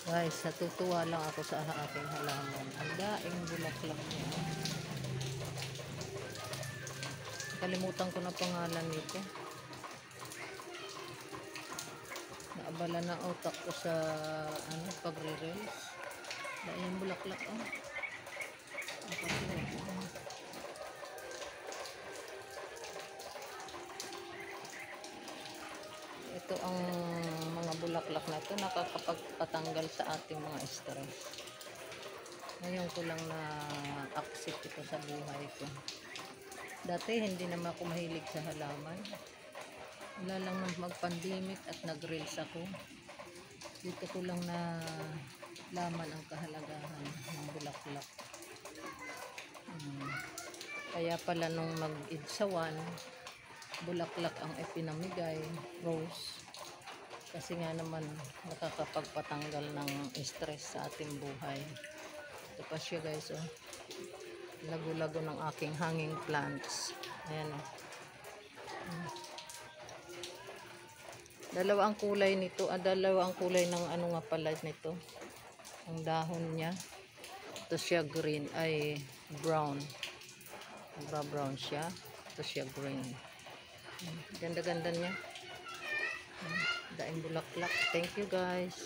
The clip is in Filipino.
Guys, natutuwa lang ako sa aking halaman. Ang daing bulaklak niya. Kalimutan ko na pangalan nito. Naabala na utak ko sa pagre-reels. Daing bulaklak oh. Ito ang mga bulaklak na ito nakakapagpatanggal sa ating mga stress. Ngayon ko lang na accept ito sa buhay ko. Dati hindi naman ako mahilig sa halaman. Wala lang nang mag-pandemic at nag-reels ako. Dito ko lang na laman ang kahalagahan ng bulaklak. Kaya pala nung mag-idsawan, bulaklak ang ipinamigay, rose. Kasi nga naman nakakapagpatanggal ng stress sa ating buhay. Ito pa siya guys oh. Lago-lago ng aking hanging plants. Ayan oh. Dalawa ang kulay nito. Dalawa ang kulay ng ano nga pala nito. Ang dahon niya. Ito siya green ay brown. Brown siya. Ito siya green. Ganda-ganda niya. Daing bulaklak. Thank you guys.